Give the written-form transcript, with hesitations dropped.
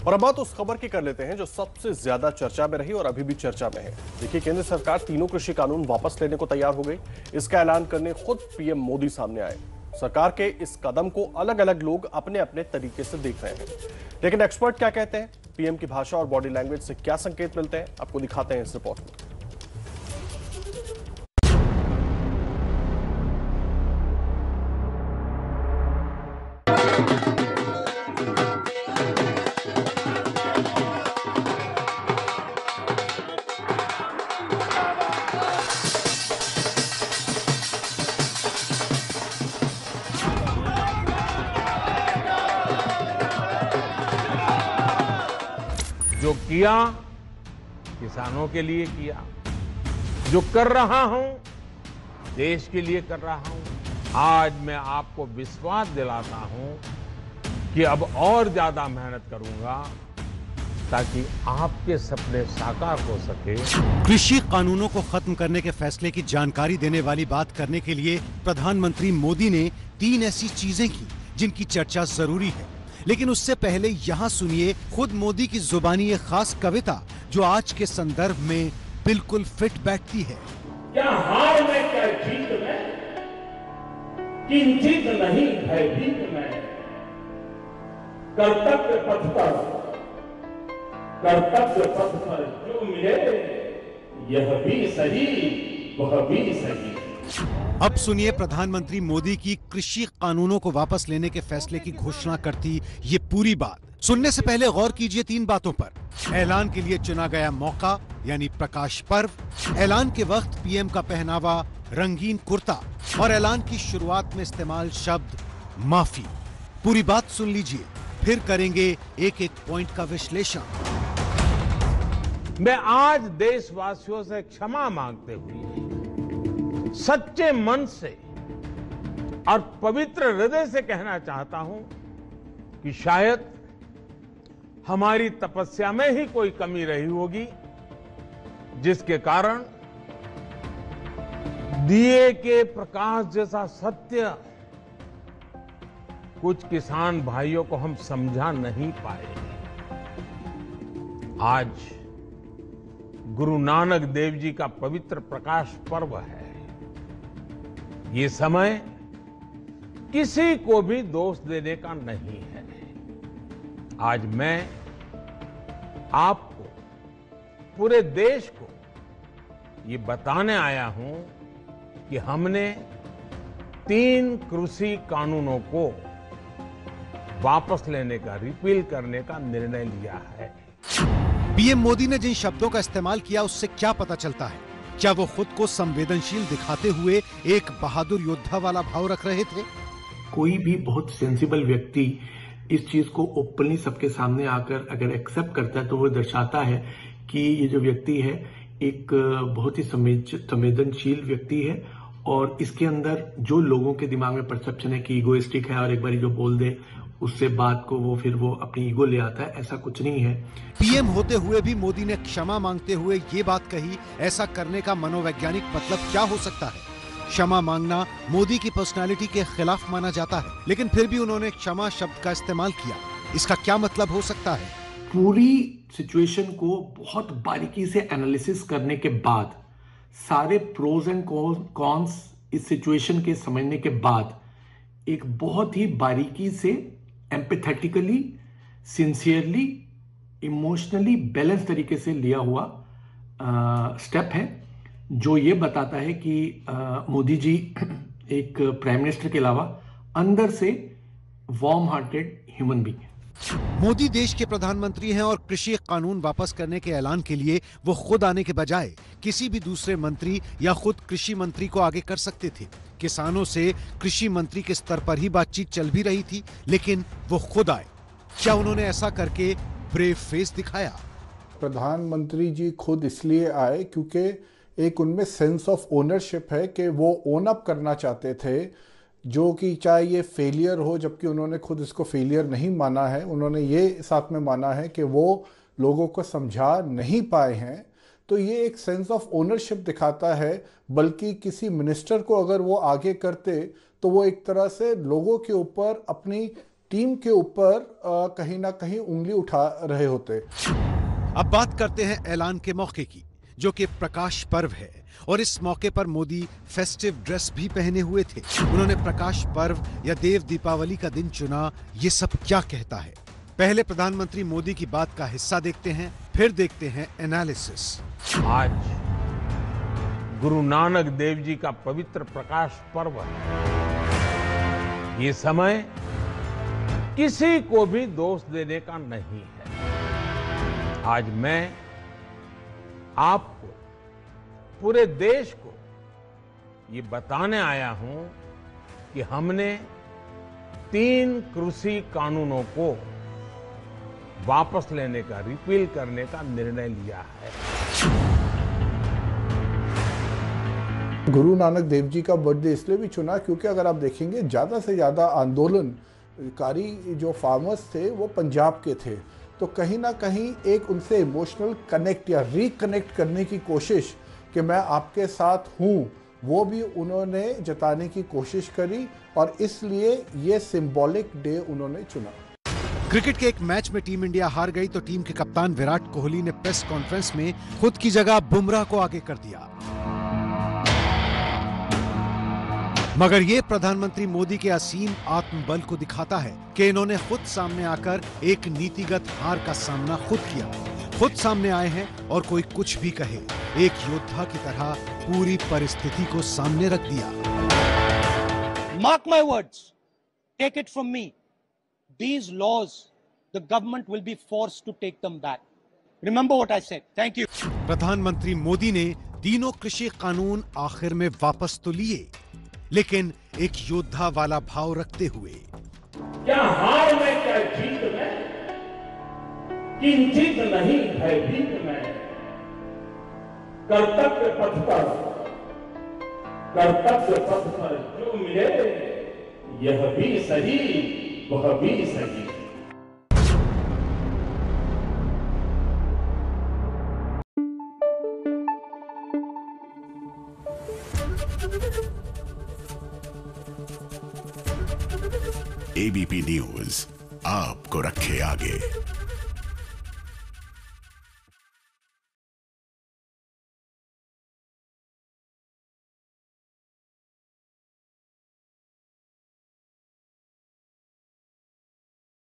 और अब बात उस खबर की कर लेते हैं जो सबसे ज्यादा चर्चा में रही और अभी भी चर्चा में है। देखिए, केंद्र सरकार तीनों कृषि कानून वापस लेने को तैयार हो गई। इसका ऐलान करने खुद पीएम मोदी सामने आए। सरकार के इस कदम को अलग अलग लोग अपने अपने तरीके से देख रहे हैं, लेकिन एक्सपर्ट क्या कहते हैं, पीएम की भाषा और बॉडी लैंग्वेज से क्या संकेत मिलते हैं, आपको दिखाते हैं इस रिपोर्ट में। जो किया किसानों के लिए किया, जो कर रहा हूं देश के लिए कर रहा हूं। आज मैं आपको विश्वास दिलाता हूं कि अब और ज्यादा मेहनत करूंगा ताकि आपके सपने साकार हो सके। कृषि कानूनों को खत्म करने के फैसले की जानकारी देने वाली बात करने के लिए प्रधानमंत्री मोदी ने 3 ऐसी चीजें की जिनकी चर्चा जरूरी है। लेकिन उससे पहले यहाँ सुनिए खुद मोदी की जुबानी एक खास कविता जो आज के संदर्भ में बिल्कुल फिट बैठती है। क्या हार में क्या जीत में, किंचित नहीं भयभीत में, कर्तव्य पथ पर जो मिले यह भी सही वह भी सही। अब सुनिए प्रधानमंत्री मोदी की कृषि कानूनों को वापस लेने के फैसले की घोषणा करती ये पूरी बात। सुनने से पहले गौर कीजिए 3 बातों पर। ऐलान के लिए चुना गया मौका यानी प्रकाश पर्व, ऐलान के वक्त पीएम का पहनावा रंगीन कुर्ता और ऐलान की शुरुआत में इस्तेमाल शब्द माफी। पूरी बात सुन लीजिए, फिर करेंगे एक एक पॉइंट का विश्लेषण। मैं आज देशवासियों से क्षमा मांगते हुए सच्चे मन से और पवित्र हृदय से कहना चाहता हूं कि शायद हमारी तपस्या में ही कोई कमी रही होगी, जिसके कारण दिए के प्रकाश जैसा सत्य कुछ किसान भाइयों को हम समझा नहीं पाए। आज गुरु नानक देव जी का पवित्र प्रकाश पर्व है। ये समय किसी को भी दोष देने का नहीं है। आज मैं आपको, पूरे देश को ये बताने आया हूं कि हमने 3 कृषि कानूनों को वापस लेने का, रिपील करने का निर्णय लिया है। पीएम मोदी ने जिन शब्दों का इस्तेमाल किया उससे क्या पता चलता है? क्या वो खुद को संवेदनशील दिखाते हुए एक बहादुर योद्धा वाला भाव रख रहे थे? कोई भी बहुत सेंसिबल व्यक्ति इस चीज को ओपनली सबके सामने आकर अगर एक्सेप्ट करता है तो वो दर्शाता है कि ये जो व्यक्ति है एक बहुत ही संवेदनशील व्यक्ति है और इसके अंदर जो लोगों के दिमाग में परसेप्शन है कि ईगोइस्टिक है और एक बार जो बोल दे उससे बात को वो फिर अपनी ईगो ले आता है, ऐसा कुछ नहीं है। पीएम होते हुए भी मोदी ने क्षमा मांगते हुए ये बात कही। ऐसा करने का मनोवैज्ञानिक मतलब क्या हो सकता है? क्षमा मांगना मोदी की पर्सनालिटी के खिलाफ माना जाता है, लेकिन फिर भी उन्होंने क्षमा शब्द का इस्तेमाल किया। इसका क्या मतलब हो सकता है? पूरी सिचुएशन को बहुत बारीकी से एनालिसिस करने के बाद, सारे प्रोज एंड कॉन्स इस सिचुएशन के समझने के बाद, एक बहुत ही बारीकी से एम्पैथेटिकली, सिंसियरली, इमोशनली बैलेंस तरीके से लिया हुआ स्टेप है जो ये बताता है कि मोदी जी एक प्राइम मिनिस्टर के अलावा अंदर से वार्म हार्टेड ह्यूमन बीइंग है। मोदी देश के प्रधानमंत्री हैं और कृषि कानून वापस करने के ऐलान के लिए वो खुद आने के बजाय किसी भी दूसरे मंत्री या खुद कृषि मंत्री को आगे कर सकते थे। किसानों से कृषि मंत्री के स्तर पर ही बातचीत चल भी रही थी, लेकिन वो खुद आए। क्या उन्होंने ऐसा करके ब्रेव फेस दिखाया? प्रधानमंत्री जी खुद इसलिए आए क्योंकि एक उनमें सेंस ऑफ ओनरशिप है कि वो ओन अप करना चाहते थे, जो कि चाहे ये फेलियर हो, जबकि उन्होंने खुद इसको फेलियर नहीं माना है। उन्होंने ये साथ में माना है कि वो लोगों को समझा नहीं पाए हैं। तो ये एक सेंस ऑफ ओनरशिप दिखाता है। बल्कि किसी मिनिस्टर को अगर वो आगे करते तो वो एक तरह से लोगों के ऊपर अपनी टीम के ऊपर कहीं ना कहीं उंगली उठा रहे होते। अब बात करते हैं ऐलान के मौके की, जो कि प्रकाश पर्व है और इस मौके पर मोदी फेस्टिव ड्रेस भी पहने हुए थे। उन्होंने प्रकाश पर्व या देव दीपावली का दिन चुना, ये सब क्या कहता है? पहले प्रधानमंत्री मोदी की बात का हिस्सा देखते हैं, फिर देखते हैं एनालिसिस। आज गुरु नानक देव जी का पवित्र प्रकाश पर्व है। ये समय किसी को भी दोष देने का नहीं है। आज मैं आपको, पूरे देश को ये बताने आया हूं कि हमने 3 कृषि कानूनों को वापस लेने का, रिपील करने का निर्णय लिया है। गुरु नानक देव जी का बर्थडे इसलिए भी चुना क्योंकि अगर आप देखेंगे ज़्यादा से ज़्यादा आंदोलनकारी जो फार्मर्स थे वो पंजाब के थे, तो कहीं ना कहीं एक उनसे इमोशनल कनेक्ट या रिकनेक्ट करने की कोशिश कि मैं आपके साथ हूँ, वो भी उन्होंने जताने की कोशिश करी और इसलिए ये सिंबॉलिक डे उन्होंने चुना। क्रिकेट के एक मैच में टीम इंडिया हार गई तो टीम के कप्तान विराट कोहली ने प्रेस कॉन्फ्रेंस में खुद की जगह बुमराह को आगे कर दिया। मगर ये प्रधानमंत्री मोदी के असीम आत्मबल को दिखाता है कि इन्होंने खुद सामने आकर एक नीतिगत हार का सामना खुद किया, खुद सामने आए हैं और कोई कुछ भी कहे, एक योद्धा की तरह पूरी परिस्थिति को सामने रख दिया। Mark my words, take it from me. These laws, the government will be forced to take them back. Remember what I said. Thank you. प्रधानमंत्री मोदी ने तीनों कृषि कानून आखिर में वापस तो लिए, लेकिन एक योद्धा वाला भाव रखते हुए। क्या हार में, क्या जीत में, किंचित नहीं भयभीत में, कर्तव्य पथ पर जो मिले, यह भी सही, वह भी सही। एबीपी न्यूज आपको रखे आगे।